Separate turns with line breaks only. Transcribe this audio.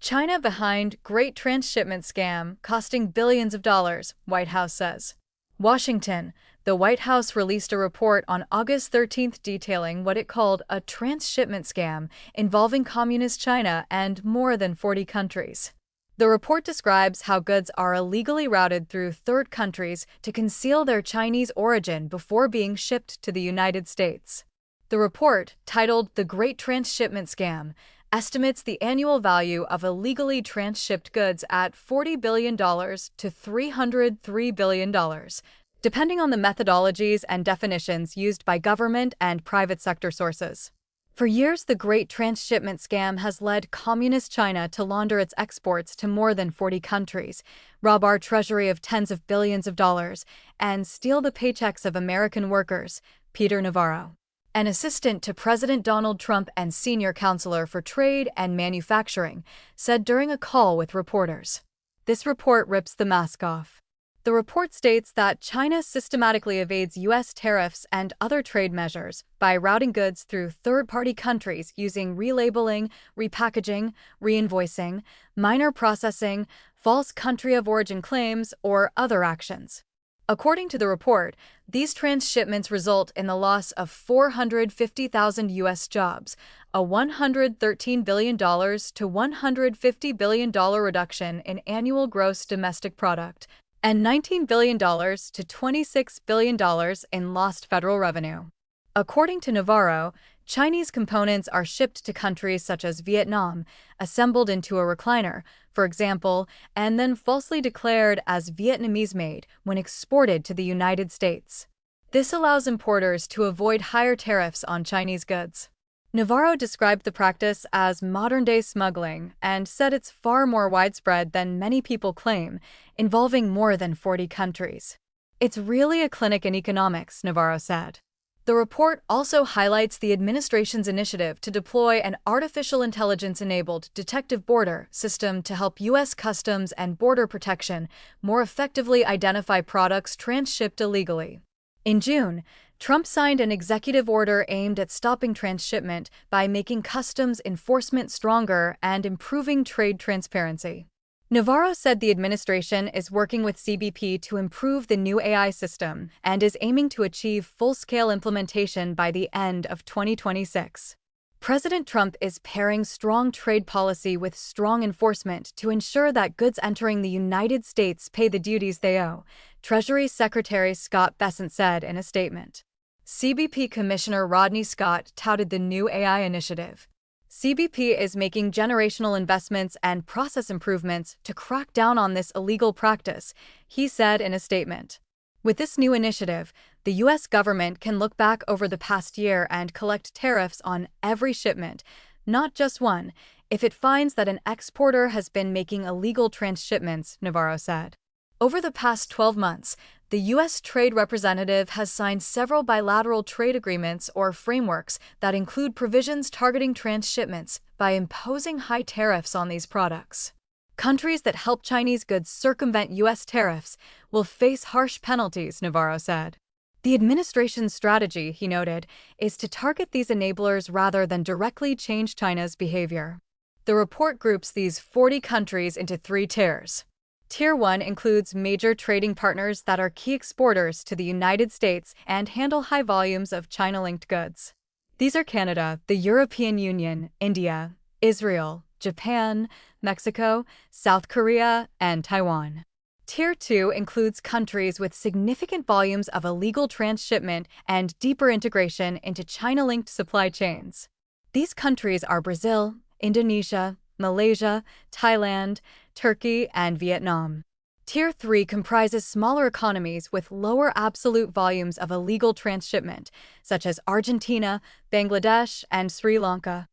China behind Great Transshipment Scam costing billions of dollars, White House says. Washington. The White House released a report on August 13th detailing what it called a transshipment scam involving communist China and more than 40 countries. The report describes how goods are illegally routed through third countries to conceal their Chinese origin before being shipped to the United States. The report, titled The Great Transshipment Scam, estimates the annual value of illegally transshipped goods at $40 billion to $303 billion, depending on the methodologies and definitions used by government and private sector sources. For years, the Great Transshipment Scam has led Communist China to launder its exports to more than 40 countries, rob our treasury of tens of billions of dollars, and steal the paychecks of American workers, Peter Navarro, an assistant to President Donald Trump and senior counselor for trade and manufacturing, said during a call with reporters. This report rips the mask off. The report states that China systematically evades U.S. tariffs and other trade measures by routing goods through third-party countries using relabeling, repackaging, reinvoicing, minor processing, false country of origin claims, or other actions. According to the report, these transshipments result in the loss of 450,000 U.S. jobs, a $113 billion to $150 billion reduction in annual gross domestic product, and $19 billion to $26 billion in lost federal revenue. According to Navarro, Chinese components are shipped to countries such as Vietnam, assembled into a recliner, for example, and then falsely declared as Vietnamese-made when exported to the United States. This allows importers to avoid higher tariffs on Chinese goods. Navarro described the practice as modern-day smuggling and said it's far more widespread than many people claim, involving more than 40 countries. It's really a clinic in economics, Navarro said. The report also highlights the administration's initiative to deploy an artificial intelligence-enabled detective border system to help U.S. Customs and Border Protection more effectively identify products transshipped illegally. In June, Trump signed an executive order aimed at stopping transshipment by making customs enforcement stronger and improving trade transparency. Navarro said the administration is working with CBP to improve the new AI system and is aiming to achieve full-scale implementation by the end of 2026. President Trump is pairing strong trade policy with strong enforcement to ensure that goods entering the United States pay the duties they owe, Treasury Secretary Scott Bessent said in a statement. CBP Commissioner Rodney Scott touted the new AI initiative. CBP is making generational investments and process improvements to crack down on this illegal practice, he said in a statement. With this new initiative, the U.S. government can look back over the past year and collect tariffs on every shipment, not just one, if it finds that an exporter has been making illegal transshipments, Navarro said. Over the past 12 months, the U.S. Trade Representative has signed several bilateral trade agreements or frameworks that include provisions targeting transshipments by imposing high tariffs on these products. Countries that help Chinese goods circumvent U.S. tariffs will face harsh penalties, Navarro said. The administration's strategy, he noted, is to target these enablers rather than directly change China's behavior. The report groups these 40 countries into 3 tiers. Tier 1 includes major trading partners that are key exporters to the United States and handle high volumes of China-linked goods. These are Canada, the European Union, India, Israel, Japan, Mexico, South Korea, and Taiwan. Tier 2 includes countries with significant volumes of illegal transshipment and deeper integration into China-linked supply chains. These countries are Brazil, Indonesia, Malaysia, Thailand, Turkey, and Vietnam. Tier 3 comprises smaller economies with lower absolute volumes of illegal transshipment, such as Argentina, Bangladesh, and Sri Lanka.